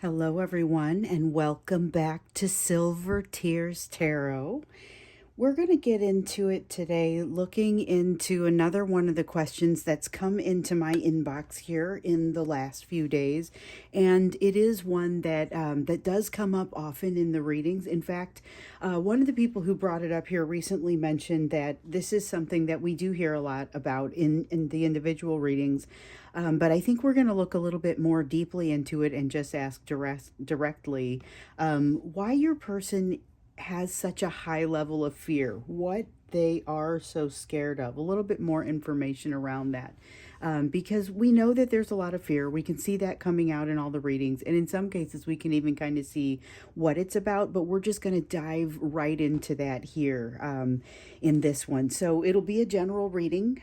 Hello, everyone, and welcome back to Silver Tears Tarot. We're going to get into it today, looking into another one of the questions that's come into my inbox here in the last few days, and it is one that does come up often in the readings. In fact, one of the people who brought it up here recently mentioned that this is something that we do hear a lot about in the individual readings. But I think we're going to look a little bit more deeply into it and just ask directly why your person has such a high level of fear, what they are so scared of, a little bit more information around that. Because we know that there's a lot of fear. We can see that coming out in all the readings. And in some cases, we can even kind of see what it's about. But we're just going to dive right into that here in this one. So it'll be a general reading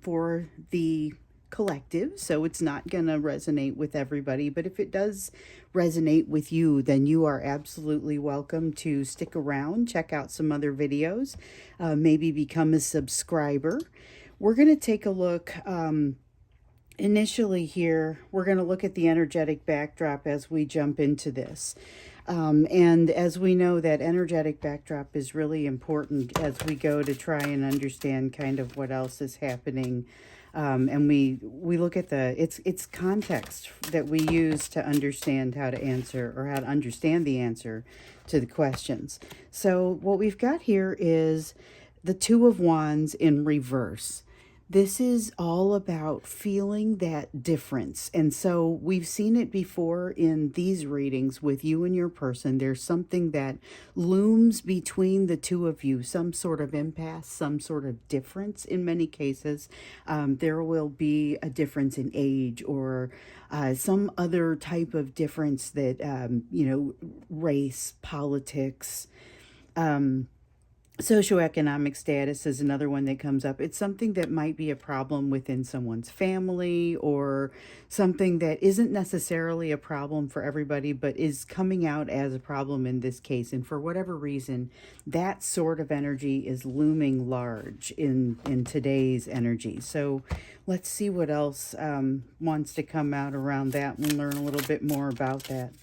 for the collective, so it's not going to resonate with everybody, but if it does resonate with you, then you are absolutely welcome to stick around, check out some other videos, maybe become a subscriber. We're going to take a look initially here. We're going to look at the energetic backdrop as we jump into this. And as we know, that energetic backdrop is really important as we go to try and understand kind of what else is happening. And we look at it's context that we use to understand how to answer, or how to understand the answer to the questions. So what we've got here is the Two of Wands in reverse. This is all about feeling that difference. And so we've seen it before in these readings with you and your person. There's something that looms between the two of you, some sort of impasse, some sort of difference in many cases. There will be a difference in age, or some other type of difference that, race, politics, socioeconomic status is another one that comes up. It's something that might be a problem within someone's family, or something that isn't necessarily a problem for everybody, but is coming out as a problem in this case. And for whatever reason, that sort of energy is looming large in today's energy. So let's see what else wants to come out around that and learn a little bit more about that.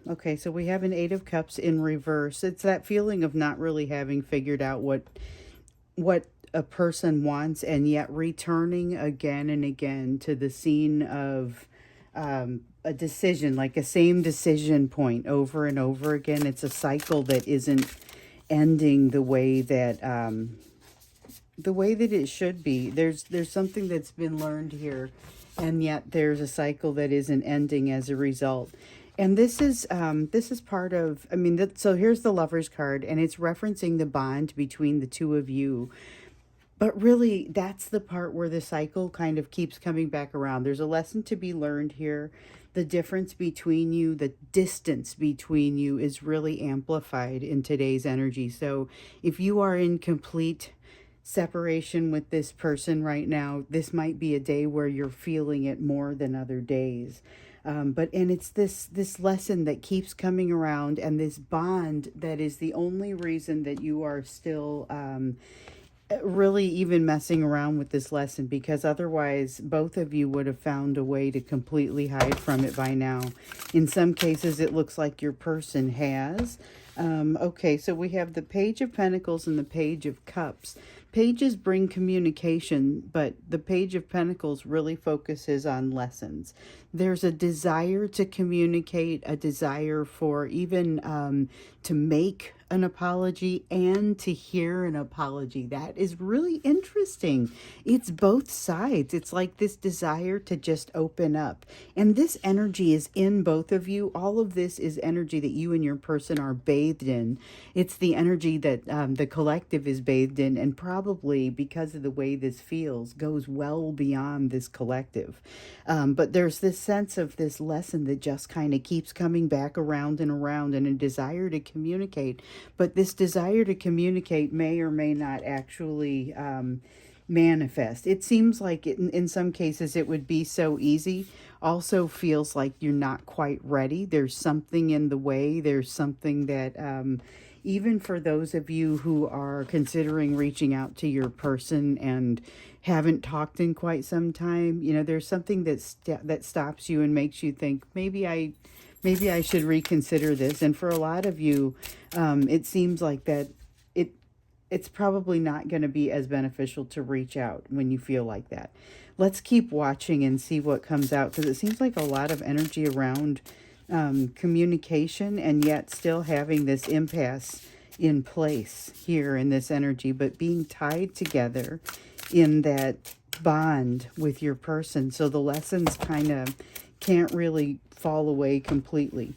Okay, so we have an Eight of Cups in reverse. It's that feeling of not really having figured out what a person wants, and yet returning again and again to the scene of a decision, like a same decision point over and over again. It's a cycle that isn't ending the way that it should be. There's something that's been learned here, and yet there's a cycle that isn't ending as a result. And this is part of, so here's the Lover's card, and it's referencing the bond between the two of you. But really, that's the part where the cycle kind of keeps coming back around. There's a lesson to be learned here. The difference between you, the distance between you, is really amplified in today's energy. So if you are in complete separation with this person right now, this might be a day where you're feeling it more than other days. And it's this lesson that keeps coming around, and this bond that is the only reason that you are still really even messing around with this lesson, because otherwise both of you would have found a way to completely hide from it by now. In some cases, it looks like your person has. Okay, so we have the Page of Pentacles and the Page of Cups. Pages bring communication, but the Page of Pentacles really focuses on lessons. There's a desire to communicate, a desire for even to make an apology and to hear an apology. That is really interesting. It's both sides. It's like this desire to just open up. And this energy is in both of you. All of this is energy that you and your person are bathed in. It's the energy that the collective is bathed in, and probably because of the way this feels, goes well beyond this collective. But there's this sense of this lesson that just kind of keeps coming back around, and a desire to communicate. But this desire to communicate may or may not actually manifest. It seems like in some cases it would be so easy. Also feels like you're not quite ready. There's something in the way. There's something that even for those of you who are considering reaching out to your person and haven't talked in quite some time, you know, there's something that stops you and makes you think, maybe I should reconsider this. And for a lot of you, it seems like that it's probably not going to be as beneficial to reach out when you feel like that. Let's keep watching and see what comes out, because it seems like a lot of energy around communication, and yet still having this impasse in place here in this energy, but being tied together in that bond with your person. So the lessons kind of can't really fall away completely.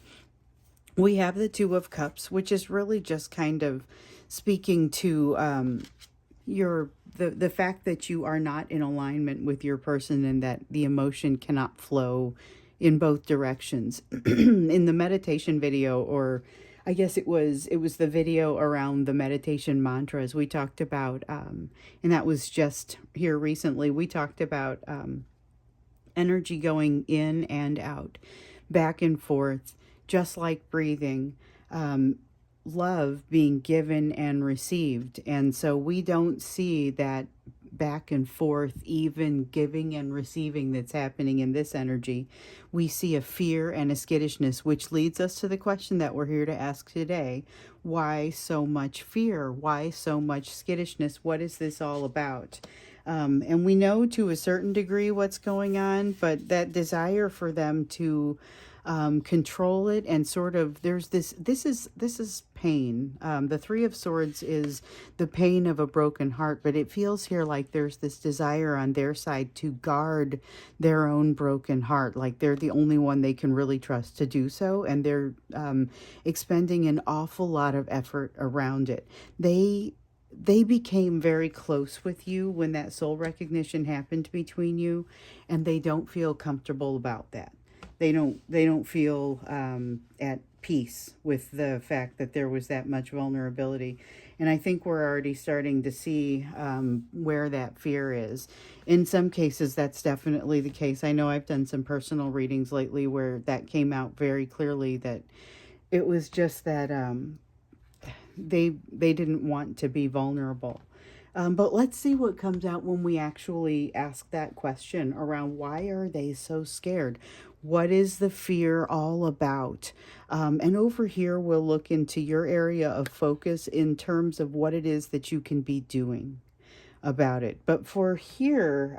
We have the Two of Cups, which is really just kind of speaking to the fact that you are not in alignment with your person, and that the emotion cannot flow in both directions. In the meditation video, or I guess it was the video around the meditation mantras, we talked about, and that was just here recently, we talked about energy going in and out, back and forth, just like breathing, love being given and received. And so we don't see that back and forth, even giving and receiving, that's happening in this energy. We see a fear and a skittishness, which leads us to the question that we're here to ask today. Why so much fear? Why so much skittishness? What is this all about? And we know to a certain degree what's going on, but that desire for them to control it, and sort of, there's this is pain. The Three of Swords is the pain of a broken heart, but it feels here like there's this desire on their side to guard their own broken heart, like they're the only one they can really trust to do so, and they're expending an awful lot of effort around it. They became very close with you when that soul recognition happened between you, and they don't feel comfortable about that. They don't feel at peace with the fact that there was that much vulnerability. And I think we're already starting to see where that fear is. In some cases, that's definitely the case. I know I've done some personal readings lately where that came out very clearly, that it was just that they didn't want to be vulnerable. But let's see what comes out when we actually ask that question around, why are they so scared? What is the fear all about? And over here, we'll look into your area of focus in terms of what it is that you can be doing about it. But for here,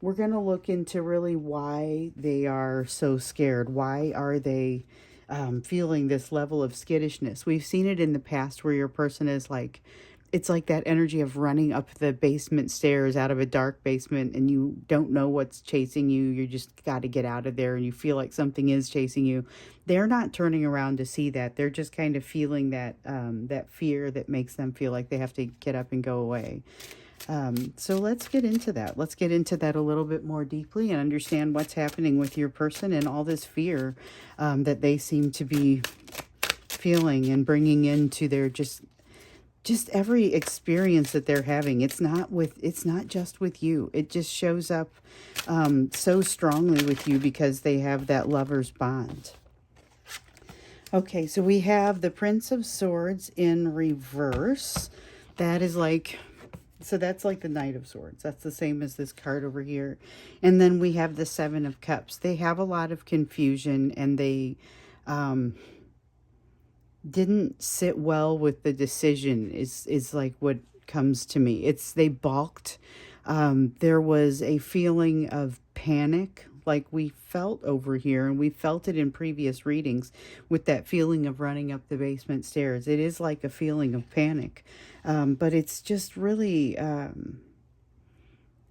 we're going to look into really why they are so scared. Why are they feeling this level of skittishness? We've seen it in the past where your person is like, it's like that energy of running up the basement stairs out of a dark basement, and you don't know what's chasing you. You just got to get out of there, and you feel like something is chasing you. They're not turning around to see that. They're just kind of feeling that that fear that makes them feel like they have to get up and go away. So let's get into that. Let's get into that a little bit more deeply and understand what's happening with your person and all this fear that they seem to be feeling and bringing into their just every experience that they're having. It's not just with you. It just shows up so strongly with you because they have that lover's bond. Okay, so we have the Prince of Swords in reverse. That is like, so that's like the Knight of Swords. That's the same as this card over here. And then we have the Seven of Cups. They have a lot of confusion, and they didn't sit well with the decision is like what comes to me. They balked. There was a feeling of panic, like we felt over here, and we felt it in previous readings with that feeling of running up the basement stairs. It is like a feeling of panic, but it's just really,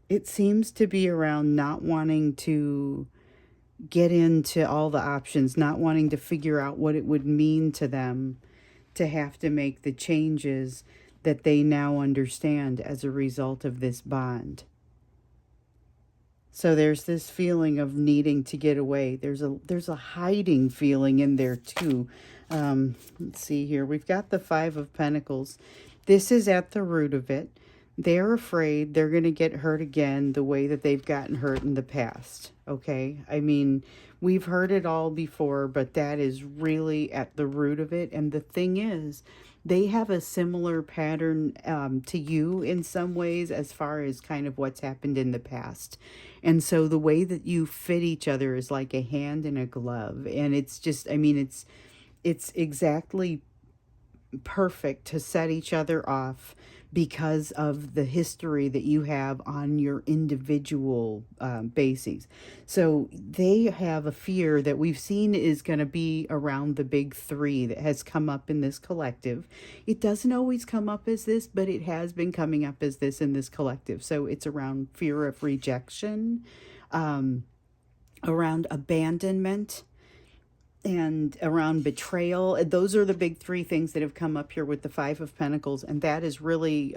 it seems to be around not wanting to get into all the options, not wanting to figure out what it would mean to them to have to make the changes that they now understand as a result of this bond. So there's this feeling of needing to get away. There's a hiding feeling in there too. Let's see here. We've got the Five of Pentacles. This is at the root of it. They're afraid they're going to get hurt again the way that they've gotten hurt in the past. Okay? I mean, we've heard it all before, but that is really at the root of it. And the thing is they have a similar pattern to you in some ways, as far as kind of what's happened in the past. And so the way that you fit each other is like a hand in a glove. And it's just, I mean, it's exactly perfect to set each other off because of the history that you have on your individual bases. So they have a fear that we've seen is going to be around the big three that has come up in this collective. It doesn't always come up as this, but it has been coming up as this in this collective. So it's around fear of rejection, around abandonment, and around betrayal. Those are the big three things that have come up here with the Five of Pentacles, and that is really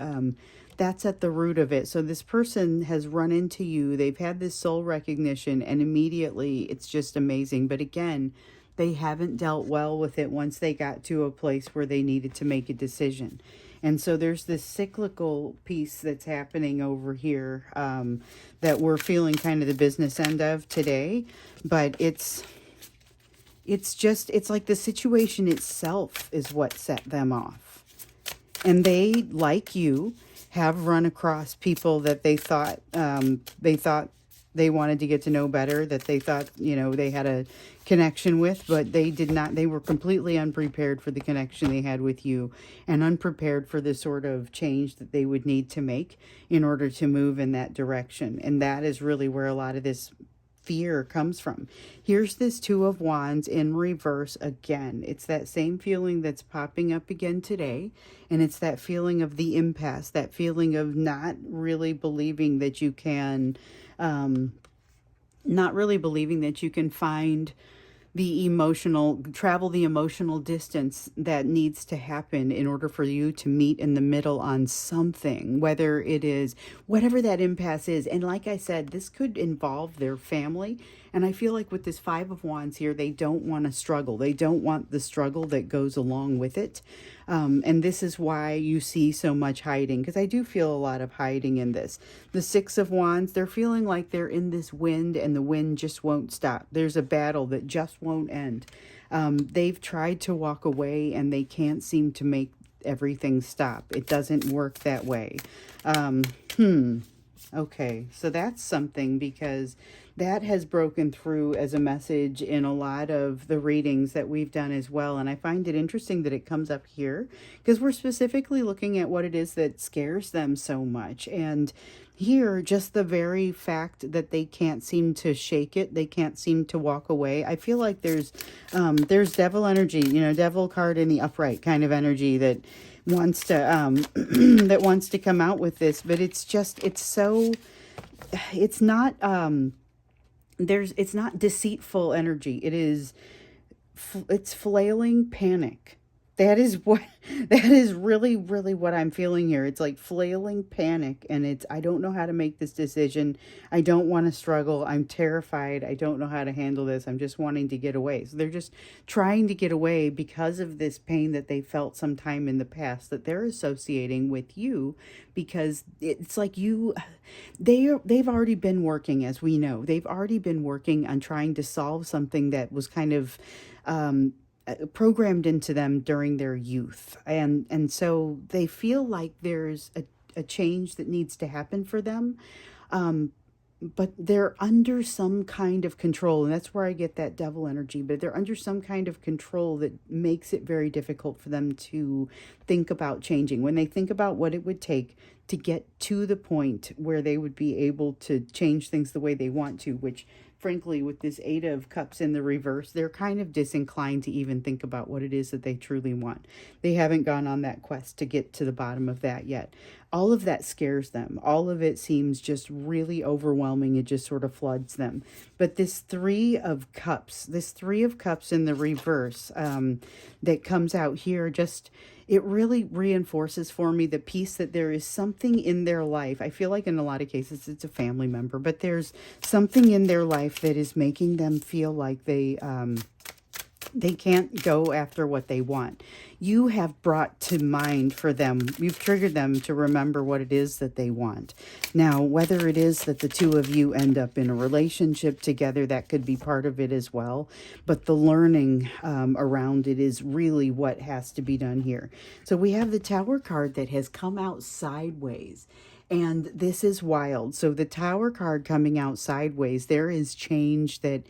that's at the root of it. So this person has run into you, they've had this soul recognition, and immediately it's just amazing. But again, they haven't dealt well with it once they got to a place where they needed to make a decision. And so there's this cyclical piece that's happening over here that we're feeling kind of the business end of today. But it's like the situation itself is what set them off. And they, like you, have run across people that they thought they wanted to get to know better, that they thought, you know, they had a connection with, but they did not. They were completely unprepared for the connection they had with you, and unprepared for the sort of change that they would need to make in order to move in that direction. And that is really where a lot of this fear comes from. Here's this Two of Wands in reverse again. It's that same feeling that's popping up again today, and it's that feeling of the impasse, that feeling of not really believing that you can find travel the emotional distance that needs to happen in order for you to meet in the middle on something, whether it is whatever that impasse is. And like I said, this could involve their family. And I feel like with this Five of Wands here, they don't want to struggle. They don't want the struggle that goes along with it. And this is why you see so much hiding, because I do feel a lot of hiding in this. The Six of Wands, they're feeling like they're in this wind and the wind just won't stop. There's a battle that just won't end. They've tried to walk away and they can't seem to make everything stop. It doesn't work that way. Okay, so that's something, because that has broken through as a message in a lot of the readings that we've done as well. And I find it interesting that it comes up here, because we're specifically looking at what it is that scares them so much. And here, just the very fact that they can't seem to shake it, they can't seem to walk away. I feel like there's devil energy, you know, devil card in the upright kind of energy that wants to that wants to come out with this. But it's not deceitful energy. It's flailing panic. That is really, really what I'm feeling here. It's like flailing panic, and I don't know how to make this decision. I don't want to struggle. I'm terrified. I don't know how to handle this. I'm just wanting to get away. So they're just trying to get away because of this pain that they felt sometime in the past that they're associating with you, because it's like they've already been working, as we know. They've already been working on trying to solve something that was kind of programmed into them during their youth. And so they feel like there's a change that needs to happen for them. But they're under some kind of control, and that's where I get that devil energy. But they're under some kind of control that makes it very difficult for them to think about changing. When they think about what it would take to get to the point where they would be able to change things the way they want to, which frankly, with this Eight of Cups in the reverse, they're kind of disinclined to even think about what it is that they truly want. They haven't gone on that quest to get to the bottom of that yet. All of that scares them. All of it seems just really overwhelming. It just sort of floods them. But this Three of Cups in the reverse that comes out here, it really reinforces for me the piece that there is something in their life. I feel like in a lot of cases it's a family member, but there's something in their life that is making them feel like they They can't go after what they want. You have brought to mind for them, you've triggered them to remember what it is that they want. Now, whether it is that the two of you end up in a relationship together, that could be part of it as well. But the learning around it is really what has to be done here. So we have the Tower card that has come out sideways. And this is wild. So the Tower card coming out sideways, there is change that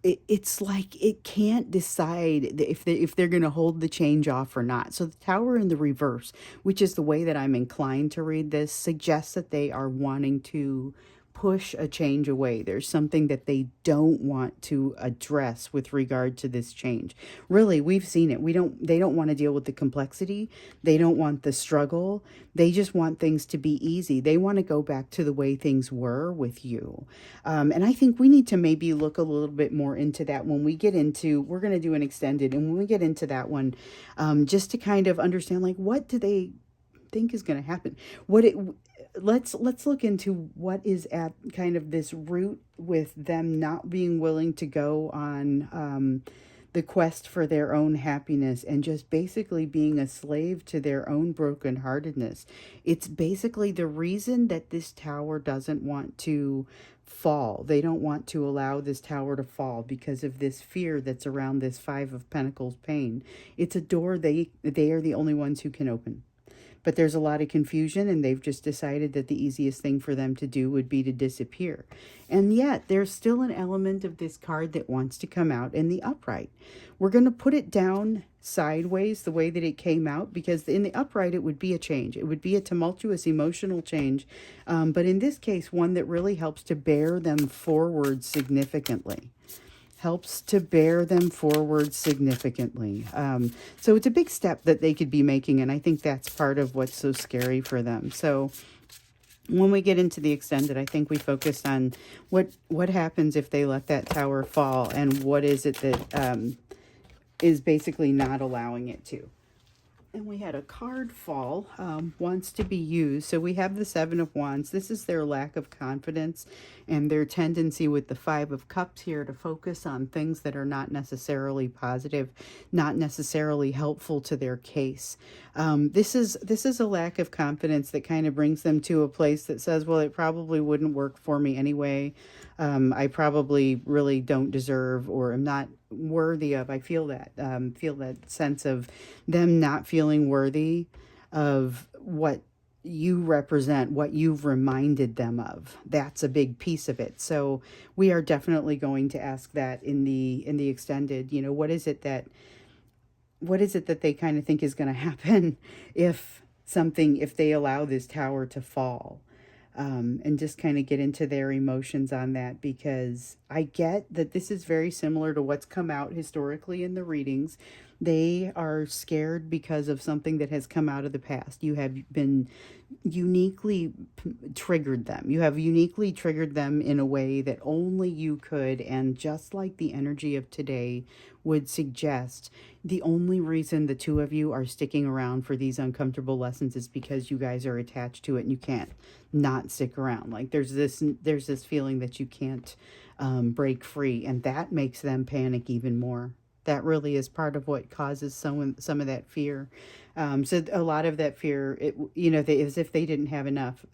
it's like it can't decide if they're going to hold the change off or not. So the Tower in the reverse, which is the way that I'm inclined to read this, suggests that they are wanting to push a change away. There's something that they don't want to address with regard to this change. Really, we've seen it. They don't want to deal with the complexity. They don't want the struggle. They just want things to be easy. They want to go back to the way things were with you. And I think we need to maybe look a little bit more into that when we get into, we're going to do an extended, and when we get into that one, just to kind of understand, like, what do they think is going to happen? Let's look into what is at kind of this root with them not being willing to go on the quest for their own happiness and just basically being a slave to their own brokenheartedness. It's basically the reason that this Tower doesn't want to fall. They don't want to allow this Tower to fall because of this fear that's around this Five of Pentacles pain. It's a door they are the only ones who can open. But there's a lot of confusion, and they've just decided that the easiest thing for them to do would be to disappear. And yet, there's still an element of this card that wants to come out in the upright. We're going to put it down sideways the way that it came out, because in the upright, it would be a change. It would be a tumultuous emotional change. But in this case, one that really helps to bear them forward significantly. Helps to bear them forward significantly. So it's a big step that they could be making, and I think that's part of what's so scary for them. So when we get into the extended, I think we focused on what happens if they let that Tower fall, and what is it that is basically not allowing it to. And we had a card fall, wants to be used. So we have the Seven of Wands. This is their lack of confidence and their tendency with the Five of Cups here to focus on things that are not necessarily positive, not necessarily helpful to their case. This is a lack of confidence that kind of brings them to a place that says, well, it probably wouldn't work for me anyway. I probably really don't deserve, or am not worthy of. I feel that sense of them not feeling worthy of what you represent, what you've reminded them of. That's a big piece of it. So we are definitely going to ask that in the extended, what is it that they kind of think is going to happen if they allow this Tower to fall. And just kind of get into their emotions on that, because I get that this is very similar to what's come out historically in the readings. They are scared because of something that has come out of the past. You have been uniquely triggered them. You have uniquely triggered them in a way that only you could, and just like the energy of today would suggest, the only reason the two of you are sticking around for these uncomfortable lessons is because you guys are attached to it, and you can't not stick around. Like there's this feeling that you can't break free, and that makes them panic even more. That really is part of what causes some of that fear. So a lot of that fear, as if they didn't have enough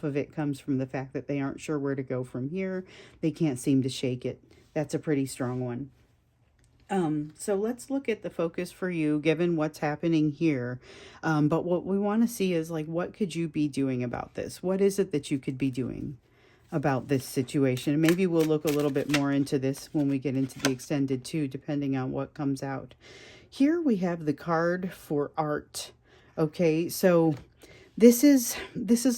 of it, comes from the fact that they aren't sure where to go from here. They can't seem to shake it. That's a pretty strong one. So let's look at the focus for you, given what's happening here. But what we want to see is, like, what could you be doing about this? What is it that you could be doing about this situation? Maybe we'll look a little bit more into this when we get into the extended too, depending on what comes out. Here we have the card for art. Okay, so this is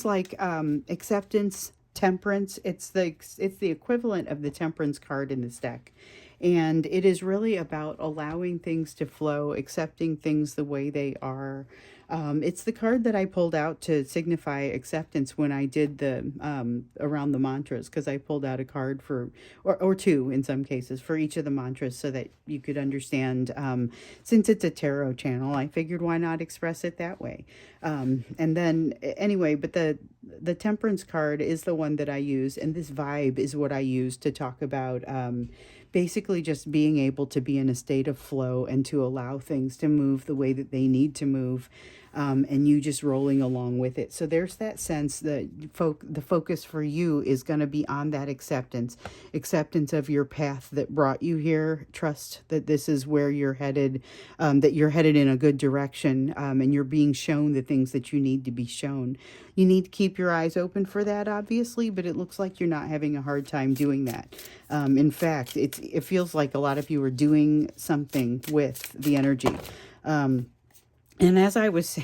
like acceptance, temperance. It's the equivalent of the temperance card in this deck. And it is really about allowing things to flow, accepting things the way they are. It's the card that I pulled out to signify acceptance when I did the around the mantras, because I pulled out a card for, or two in some cases, for each of the mantras, so that you could understand. Since it's a tarot channel, I figured why not express it that way. And then anyway, but the temperance card is the one that I use, and this vibe is what I use to talk about basically just being able to be in a state of flow and to allow things to move the way that they need to move, and you just rolling along with it. So there's that sense that the focus for you is going to be on that acceptance of your path that brought you here. Trust that this is where you're headed, that you're headed in a good direction, and you're being shown the things that you need to be shown. You need to keep your eyes open for that, obviously, but it looks like you're not having a hard time doing that. In fact, it feels like a lot of you are doing something with the energy. And as I was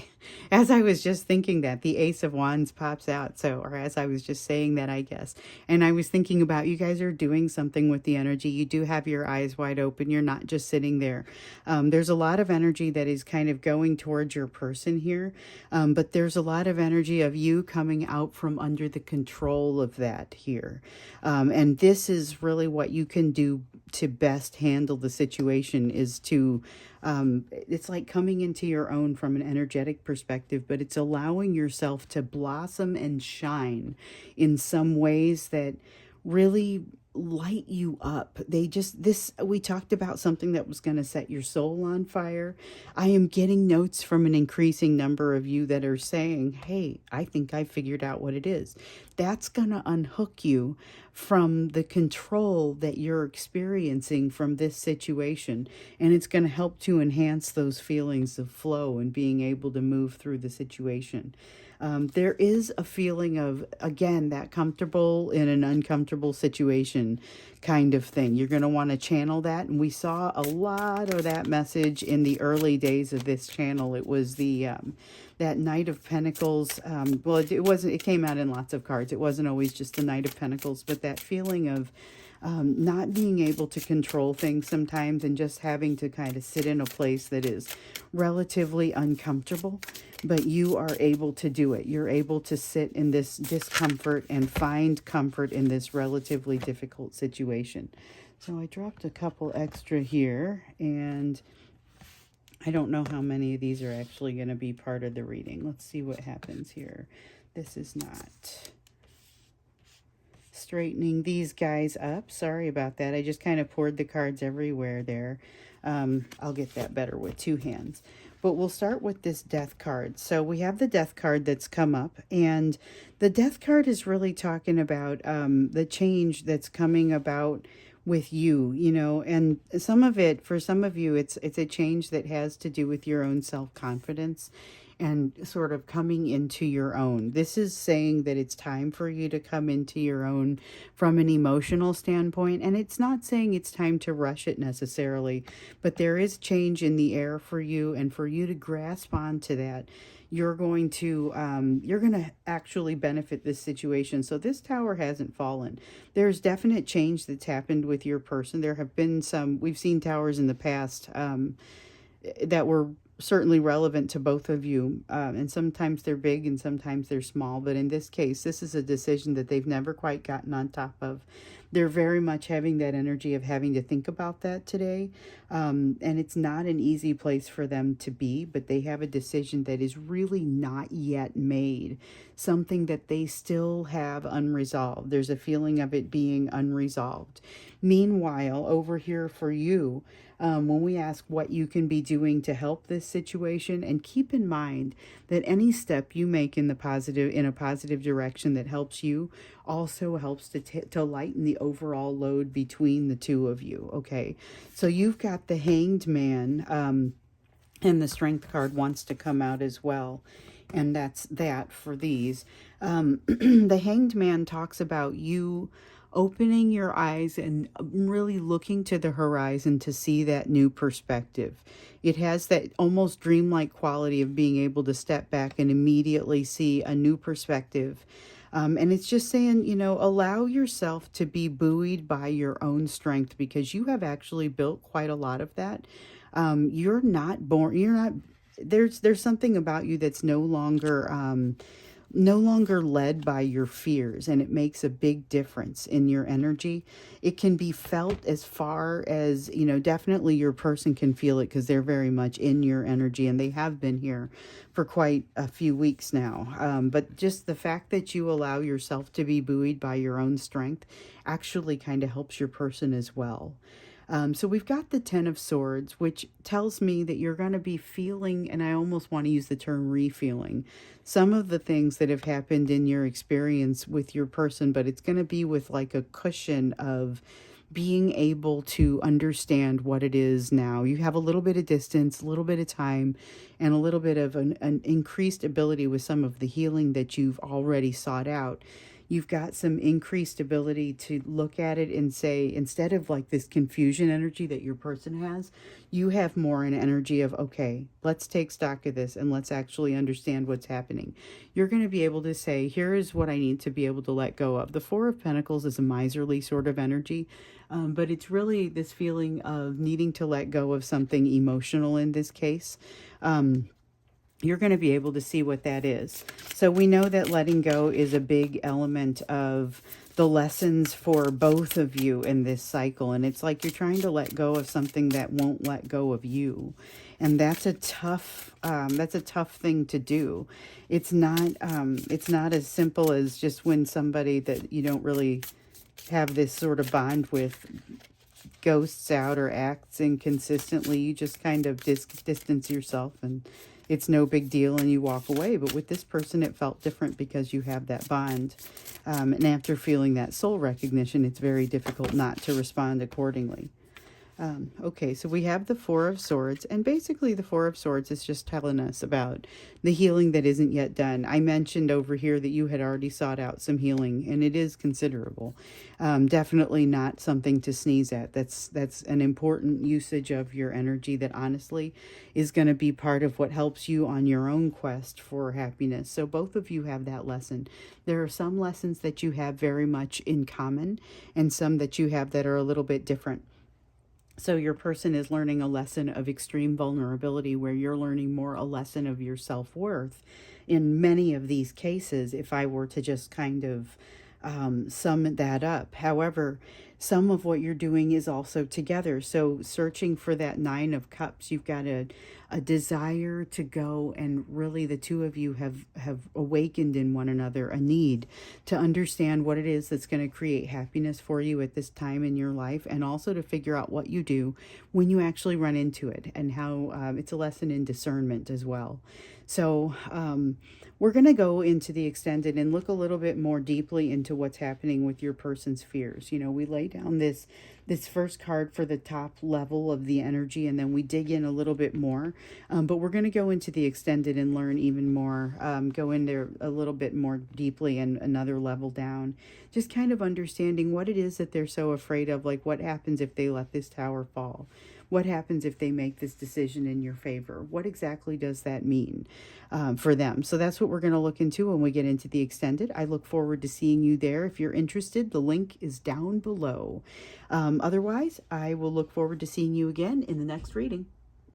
just thinking that, the Ace of Wands pops out. So, or as I was just saying that, I guess. And I was thinking about, you guys are doing something with the energy. You do have your eyes wide open. You're not just sitting there. There's a lot of energy that is kind of going towards your person here. But there's a lot of energy of you coming out from under the control of that here. And this is really what you can do to best handle the situation, is to it's like coming into your own from an energetic perspective, but it's allowing yourself to blossom and shine in some ways that really light you up. We talked about something that was going to set your soul on fire. I am getting notes from an increasing number of you that are saying, hey, I think I figured out what it is. That's going to unhook you from the control that you're experiencing from this situation. And it's going to help to enhance those feelings of flow and being able to move through the situation. There is a feeling of, again, that comfortable in an uncomfortable situation kind of thing. You're going to want to channel that. And we saw a lot of that message in the early days of this channel. It was the that Knight of Pentacles. Well, it came out in lots of cards. It wasn't always just the Knight of Pentacles, but that feeling of not being able to control things sometimes, and just having to kind of sit in a place that is relatively uncomfortable, but you are able to do it. You're able to sit in this discomfort and find comfort in this relatively difficult situation. So I dropped a couple extra here, and I don't know how many of these are actually going to be part of the reading. Let's see what happens here. This is not straightening these guys up. Sorry about that. I just kind of poured the cards everywhere there. I'll get that better with two hands. But we'll start with this Death card. So we have the Death card that's come up, and the Death card is really talking about the change that's coming about with you, and for some of you, it's a change that has to do with your own self-confidence and sort of coming into your own. This is saying that it's time for you to come into your own from an emotional standpoint. And it's not saying it's time to rush it necessarily, but there is change in the air for you, and for you to grasp onto that, you're going to actually benefit this situation. So this tower hasn't fallen. There's definite change that's happened with your person. There have been we've seen towers in the past that were certainly relevant to both of you, and sometimes they're big and sometimes they're small, but in this case, this is a decision that they've never quite gotten on top of. They're very much having that energy of having to think about that today, and it's not an easy place for them to be, but they have a decision that is really not yet made, something that they still have unresolved. There's a feeling of it being unresolved. Meanwhile, over here for you, when we ask what you can be doing to help this situation, and keep in mind that any step you make in a positive direction that helps you also helps to lighten the overall load between the two of you. Okay, so you've got the Hanged Man, and the Strength card wants to come out as well. And that's that for these. The Hanged Man talks about you opening your eyes and really looking to the horizon to see that new perspective. It has that almost dreamlike quality of being able to step back and immediately see a new perspective. And it's just saying, allow yourself to be buoyed by your own strength, because you have actually built quite a lot of that. You're not, there's something about you that's no longer no longer led by your fears, and it makes a big difference in your energy. It can be felt as far as, definitely your person can feel it because they're very much in your energy, and they have been here for quite a few weeks now. But just the fact that you allow yourself to be buoyed by your own strength actually kind of helps your person as well. So we've got the Ten of Swords, which tells me that you're going to be feeling, and I almost want to use the term refeeling, some of the things that have happened in your experience with your person, but it's going to be with like a cushion of being able to understand what it is now. You have a little bit of distance, a little bit of time, and a little bit of an increased ability with some of the healing that you've already sought out. You've got some increased ability to look at it and say, instead of like this confusion energy that your person has, you have more an energy of, okay, let's take stock of this and let's actually understand what's happening. You're going to be able to say, here is what I need to be able to let go of. The Four of Pentacles is a miserly sort of energy, but it's really this feeling of needing to let go of something emotional in this case. You're going to be able to see what that is. So we know that letting go is a big element of the lessons for both of you in this cycle. And it's like you're trying to let go of something that won't let go of you. And that's a tough thing to do. It's not as simple as just when somebody that you don't really have this sort of bond with ghosts out or acts inconsistently. You just kind of distance yourself and it's no big deal and you walk away. But with this person, it felt different because you have that bond. And after feeling that soul recognition, it's very difficult not to respond accordingly. Okay, so we have the Four of Swords, and basically the Four of Swords is just telling us about the healing that isn't yet done. I mentioned over here that you had already sought out some healing, and it is considerable. Definitely not something to sneeze at. That's an important usage of your energy that honestly is going to be part of what helps you on your own quest for happiness. So both of you have that lesson. There are some lessons that you have very much in common, and some that you have that are a little bit different. So your person is learning a lesson of extreme vulnerability where you're learning more a lesson of your self-worth. In many of these cases, if I were to just kind of sum that up. However, some of what you're doing is also together. So searching for that Nine of Cups, you've got a desire to go, and really the two of you have awakened in one another a need to understand what it is that's going to create happiness for you at this time in your life, and also to figure out what you do when you actually run into it, and how it's a lesson in discernment as well. So we're going to go into the extended and look a little bit more deeply into what's happening with your person's fears. You know, we lay down this first card for the top level of the energy, and then we dig in a little bit more. But we're going to go into the extended and learn even more, go in there a little bit more deeply and another level down. Just kind of understanding what it is that they're so afraid of, like what happens if they let this tower fall? What happens if they make this decision in your favor? What exactly does that mean for them? So that's what we're going to look into when we get into the extended. I look forward to seeing you there. If you're interested, the link is down below. Otherwise, I will look forward to seeing you again in the next reading.